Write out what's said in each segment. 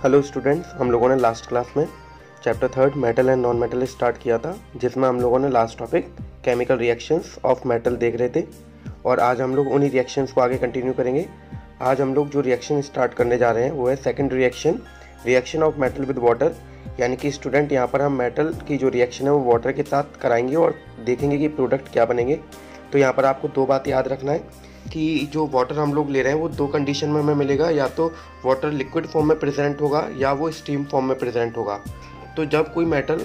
Hello students, हम लोगों ने लास्ट क्लास में chapter 3 metal and non metal start किया था, जिसमें हम लोगों ने last topic chemical reactions of metal देख रहे थे। और आज हम लोग उन्हीं रिएक्शंस को आगे कंटिन्यू करेंगे। आज हम लोग जो रिएक्शन स्टार्ट करने जा रहे हैं वो है second reaction of metal with water. यानी कि स्टूडेंट यहाँ पर हम मेटल की जो रिएक्शन है वो वाटर के साथ कराएंगे और देखेंगे कि प्रोडक्ट क्या बनेंगे। तो यहाँ पर आपको दो बात याद रखना है कि जो वाटर हम लोग ले रहे हैं वो दो कंडीशन में हमें मिलेगा, या तो वाटर लिक्विड फॉर्म में प्रेजेंट होगा या वो स्टीम फॉर्म में प्रेजेंट होगा। तो जब कोई मेटल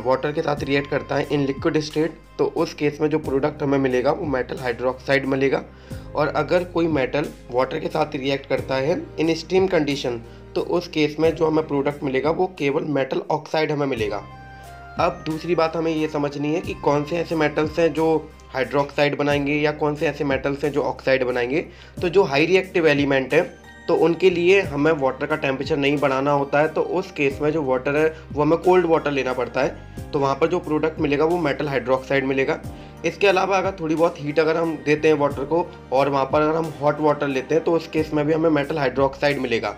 वाटर के साथ रिएक्ट करता है इन लिक्विड स्टेट, तो उस केस में जो प्रोडक्ट हमें मिलेगा वो मेटल हाइड्रोक्साइड मिलेगा। और अगर कोई मेटल वाटर के साथ रिएक्ट करता है इन स्टीम कंडीशन, तो उस केस में जो हमें प्रोडक्ट मिलेगा वो केवल मेटल ऑक्साइड हमें मिलेगा। अब दूसरी बात हमें ये समझनी है कि कौन से ऐसे मेटल्स हैं जो हाइड्रोक्साइड बनाएंगे या कौन से ऐसे मेटल्स हैं जो ऑक्साइड बनाएंगे। तो जो हाई रिएक्टिव एलिमेंट है तो उनके लिए हमें वाटर का टेम्परेचर नहीं बढ़ाना होता है, तो उस केस में जो वाटर है वो हमें कोल्ड वाटर लेना पड़ता है। तो वहाँ पर जो प्रोडक्ट मिलेगा वो मेटल हाइड्रोक्साइड मिलेगा। इसके अलावा अगर थोड़ी बहुत हीट अगर हम देते हैं वाटर को और वहाँ पर अगर हम हॉट वाटर लेते हैं तो उस केस में भी हमें मेटल हाइड्रोक्साइड मिलेगा।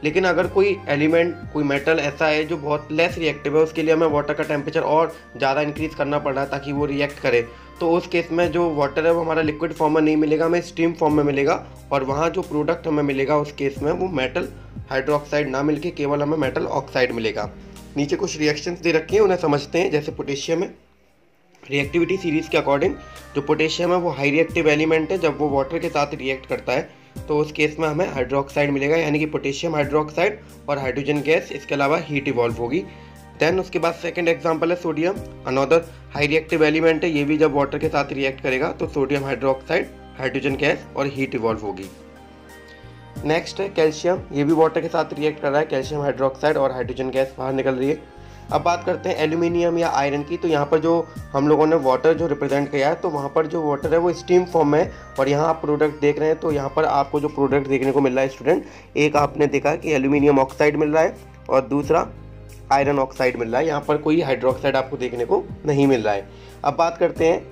लेकिन अगर कोई एलिमेंट कोई मेटल ऐसा है जो बहुत लेस रिएक्टिव है, उसके लिए हमें वाटर का टेम्परेचर और ज़्यादा इंक्रीज़ करना पड़ रहा है ताकि वो रिएक्ट करे, तो उस केस में जो वाटर है वो हमारा लिक्विड फॉर्म में नहीं मिलेगा, हमें स्टीम फॉर्म में मिलेगा। और वहाँ जो प्रोडक्ट हमें मिलेगा उस केस में वो मेटल हाइड्रोक्साइड ना मिलके केवल हमें मेटल ऑक्साइड मिलेगा। नीचे कुछ रिएक्शंस दे रखे हैं, उन्हें समझते हैं। जैसे पोटेशियम है, रिएक्टिविटी सीरीज़ के अकॉर्डिंग जो पोटेशियम है वो हाई रिएक्टिव एलिमेंट है। जब वो वाटर के साथ रिएक्ट करता है तो उस केस में हमें हाइड्रोक्साइड मिलेगा, यानी कि पोटेशियम हाइड्रोक्साइड और हाइड्रोजन गैस, इसके अलावा हीट इवॉल्व होगी। देन उसके बाद सेकंड एग्जांपल है sodium, another high reactive element है। ये भी जब वाटर के साथ रिएक्ट करेगा तो सोडियम हाइड्रोक्साइड, हाइड्रोजन गैस और हीट इवॉल्व होगी। नेक्स्ट है कैल्शियम, ये भी वाटर के साथ रिएक्ट कर रहा है, कैल्शियम हाइड्रोक्साइड और हाइड्रोजन गैस बाहर निकल रही है। अब बात करते हैं एल्यूमिनियम या आयरन की। तो यहाँ पर जो हम लोगों ने वाटर जो रिप्रेजेंट किया है, तो वहाँ पर जो वाटर है वो स्टीम फॉर्म में है। और यहाँ आप प्रोडक्ट देख रहे हैं, तो यहाँ पर आपको जो प्रोडक्ट देखने को मिल रहा है स्टूडेंट, एक आपने देखा कि एल्यूमिनियम ऑक्साइड मिल रहा है और दूसरा आयरन ऑक्साइड मिल रहा है। यहाँ पर कोई हाइड्रोक्साइड आपको देखने को नहीं मिल रहा है। अब बात करते हैं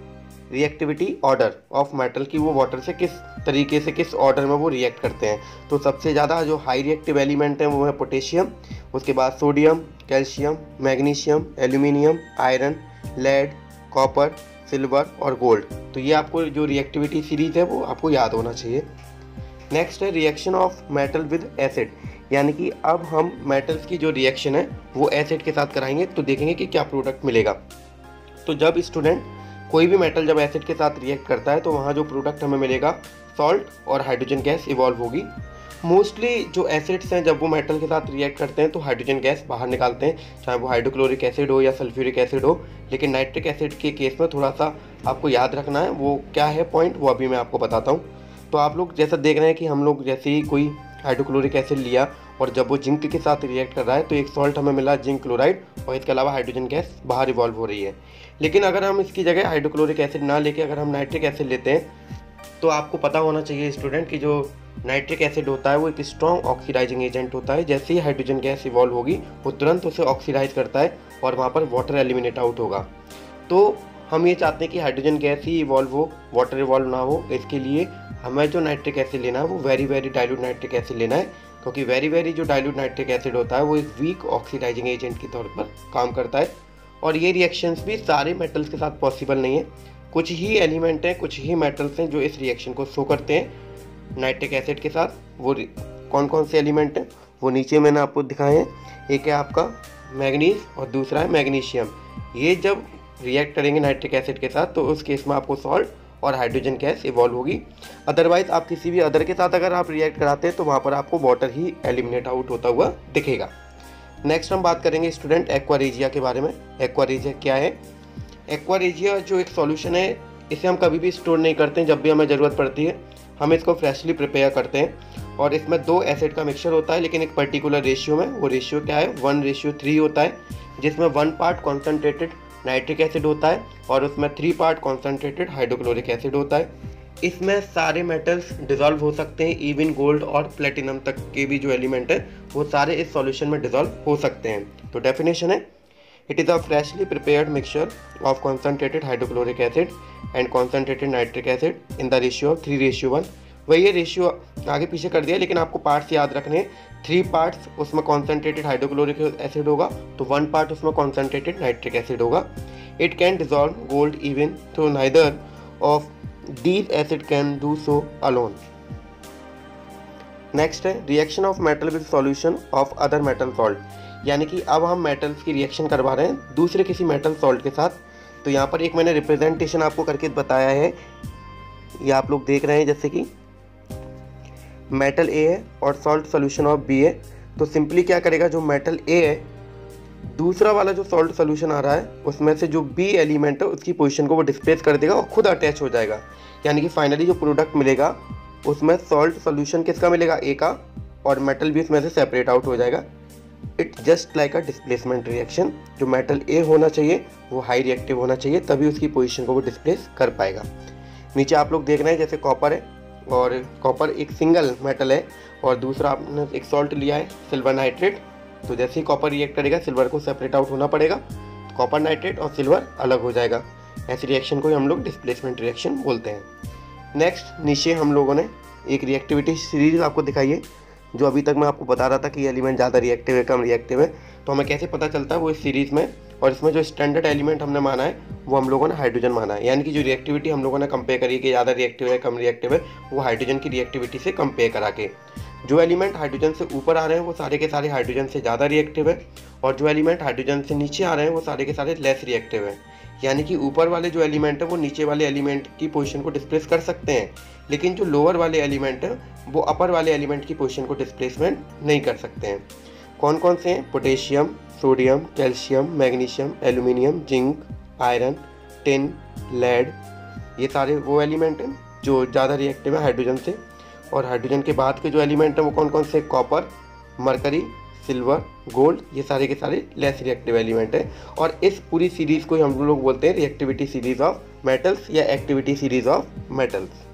रिएक्टिविटी ऑर्डर ऑफ मेटल की, वो वाटर से किस तरीके से किस ऑर्डर में वो रिएक्ट करते हैं। तो सबसे ज़्यादा जो हाई रिएक्टिव एलिमेंट हैं वो है पोटेशियम, उसके बाद sodium, calcium, magnesium, aluminium, iron, lead, copper, silver और गोल्ड। तो ये आपको जो रिएक्टिविटी सीरीज़ है वो आपको याद होना चाहिए। नेक्स्ट है reaction of metal with acid, यानी कि अब हम मेटल्स की जो रिएक्शन है वो एसिड के साथ कराएंगे, तो देखेंगे कि क्या प्रोडक्ट मिलेगा। तो जब स्टूडेंट कोई भी मेटल जब एसिड के साथ रिएक्ट करता है तो वहाँ जो प्रोडक्ट हमें मिलेगा सॉल्ट और हाइड्रोजन गैस इवॉल्व होगी। मोस्टली जो एसिड्स हैं जब वो मेटल के साथ रिएक्ट करते हैं तो हाइड्रोजन गैस बाहर निकालते हैं, चाहे वो हाइड्रोक्लोरिक एसिड हो या सल्फ्यूरिक एसिड हो। लेकिन नाइट्रिक एसिड के केस में थोड़ा सा आपको याद रखना है, वो क्या है पॉइंट, वो अभी मैं आपको बताता हूँ। तो आप लोग जैसा देख रहे हैं कि हम लोग जैसे ही कोई हाइड्रोक्लोरिक एसिड लिया और जब वो जिंक के साथ रिएक्ट कर रहा है तो एक सॉल्ट हमें मिला जिंक क्लोराइड, और इसके अलावा हाइड्रोजन गैस बाहर इवॉल्व हो रही है। लेकिन अगर हम इसकी जगह हाइड्रोक्लोरिक एसिड ना लेके अगर हम नाइट्रिक एसिड लेते हैं, तो आपको पता होना चाहिए स्टूडेंट कि जो नाइट्रिक एसिड होता है वो एक स्ट्रॉन्ग ऑक्सीडाइजिंग एजेंट होता है। जैसे ही हाइड्रोजन गैस इवॉल्व होगी वो तुरंत उसे ऑक्सीडाइज करता है और वहाँ पर वाटर एलिमिनेट आउट होगा। तो हम ये चाहते हैं कि हाइड्रोजन गैस ही इवॉल्व हो, वाटर इवॉल्व ना हो। इसके लिए हमें जो नाइट्रिक एसिड लेना है वो वेरी डाइल्यूट नाइट्रिक एसिड लेना है, क्योंकि वेरी जो डाइल्यूट नाइट्रिक एसिड होता है वो एक वीक ऑक्सीडाइजिंग एजेंट के तौर पर काम करता है। और ये रिएक्शंस भी सारे मेटल्स के साथ पॉसिबल नहीं है, कुछ ही एलिमेंट हैं, कुछ ही मेटल्स हैं जो इस रिएक्शन को शो करते हैं नाइट्रिक एसिड के साथ। वो कौन कौन से एलिमेंट हैं वो नीचे मैंने आपको दिखाए हैं। एक है आपका मैग्नीज और दूसरा है मैग्नीशियम। ये जब रिएक्ट करेंगे नाइट्रिक एसिड के साथ तो उस केस में आपको सॉल्ट और हाइड्रोजन गैस इवॉल्व होगी। अदरवाइज आप किसी भी अदर के साथ अगर आप रिएक्ट कराते हैं तो वहाँ पर आपको वाटर ही एलिमिनेट आउट होता हुआ दिखेगा। नेक्स्ट हम बात करेंगे स्टूडेंट एक्वा रेजिया के बारे में। एक्वा रेजिया क्या है? एक्वा रेजिया जो एक सॉल्यूशन है, इसे हम कभी भी स्टोर नहीं करते हैं, जब भी हमें ज़रूरत पड़ती है हम इसको फ्रेशली प्रिपेयर करते हैं। और इसमें दो एसिड का मिक्सचर होता है, लेकिन एक पर्टिकुलर रेशियो में। वो रेशियो क्या है? 1:3 होता है, जिसमें 1 पार्ट कॉन्सनट्रेटेड नाइट्रिक एसिड होता है और उसमें 3 पार्ट कॉन्सनट्रेटेड हाइड्रोक्लोरिक एसिड होता है। इसमें सारे मेटल्स डिज़ोल्व हो सकते हैं, इवन गोल्ड और प्लेटिनम तक के भी जो एलिमेंट है वो सारे इस सॉल्यूशन में डिज़ोल्व हो सकते हैं। तो डेफिनेशन है, it is a freshly prepared mixture of concentrated hydrochloric acid and concentrated nitric acid in the ratio of 3:1। वही ये रेशियो आगे पीछे कर दिया, लेकिन आपको पार्ट्स याद रखने हैं। 3 पार्ट्स उसमें कॉन्सेंट्रेटेड हाइड्रोक्लोरिक एसिड होगा, तो 1 पार्ट उसमें कॉन्सेंट्रेटेड नाइट्रिक एसिड होगा। It can dissolve gold even through neither of these acid can do so alone. Next है reaction of metal with solution of other metal salt, यानी कि अब हम metals की रिएक्शन करवा रहे हैं दूसरे किसी मेटल सॉल्ट के साथ। तो यहाँ पर एक मैंने रिप्रेजेंटेशन आपको करके बताया है, ये आप लोग देख रहे हैं, जैसे कि मेटल ए है और सॉल्ट सोल्यूशन ऑफ बी है। तो सिंपली क्या करेगा, जो मेटल ए है दूसरा वाला जो सॉल्ट सोल्यूशन आ रहा है उसमें से जो बी एलिमेंट है उसकी पोजीशन को वो डिस्प्लेस कर देगा और खुद अटैच हो जाएगा, यानी कि फाइनली जो प्रोडक्ट मिलेगा उसमें सॉल्ट सोल्यूशन किसका मिलेगा, ए का, और मेटल भी उसमें से सेपरेट आउट हो जाएगा। It just like a displacement reaction. जो मेटल ए होना चाहिए वो हाई रिएक्टिव होना चाहिए, तभी उसकी पोजीशन को वो डिस्प्लेस कर पाएगा। नीचे आप लोग देख रहे हैं जैसे कॉपर है, और कॉपर एक सिंगल मेटल है और दूसरा आपने एक सॉल्ट लिया है सिल्वर नाइट्रेट। तो जैसे ही कॉपर रिएक्ट करेगा सिल्वर को सेपरेट आउट होना पड़ेगा, तो कॉपर नाइट्रेट और सिल्वर अलग हो जाएगा। ऐसी रिएक्शन को हम लोग डिस्प्लेसमेंट रिएक्शन बोलते हैं। नेक्स्ट नीचे हम लोगों ने एक रिएक्टिविटी सीरीज आपको दिखाई है, जो अभी तक मैं आपको बता रहा था कि एलिमेंट ज़्यादा रिएक्टिव है कम रिएक्टिव है, तो हमें कैसे पता चलता है वो इस सीरीज़ में। और इसमें जो स्टैंडर्ड एलिमेंट हमने माना है वो हम लोगों ने हाइड्रोजन माना है, यानी कि जो रिएक्टिविटी हम लोगों ने कंपेयर करी कि ज़्यादा रिएक्टिव है कम रिएक्टिव है, वो हाइड्रोजन की रिएक्टिविटी से कंपेयर करा के जो एलिमेंट हाइड्रोजन से ऊपर आ रहे हैं वो सारे के सारे हाइड्रोजन से ज़्यादा रिएक्टिव है, और जो एलिमेंट हाइड्रोजन से नीचे आ रहे हैं वो सारे के सारे लेस रिएक्टिव है। यानी कि ऊपर वाले जो एलिमेंट है वो नीचे वाले एलिमेंट की पोजीशन को डिस्प्लेस कर सकते हैं, लेकिन जो लोअर वाले एलिमेंट है वो अपर वाले एलिमेंट की पोजीशन को डिस्प्लेसमेंट नहीं कर सकते हैं। कौन कौन से हैं, potassium, sodium, calcium, magnesium, aluminium, zinc, iron, tin, lead, ये सारे वो एलिमेंट हैं जो ज़्यादा रिएक्टिव है हाइड्रोजन से। और हाइड्रोजन के बाद के जो एलिमेंट हैं वो कौन कौन से, कॉपर, मरकरी, सिल्वर, गोल्ड, ये सारे के सारे लेस रिएक्टिव एलिमेंट है। और इस पूरी सीरीज़ को हम लोग बोलते हैं रिएक्टिविटी सीरीज ऑफ मेटल्स या एक्टिविटी सीरीज ऑफ मेटल्स।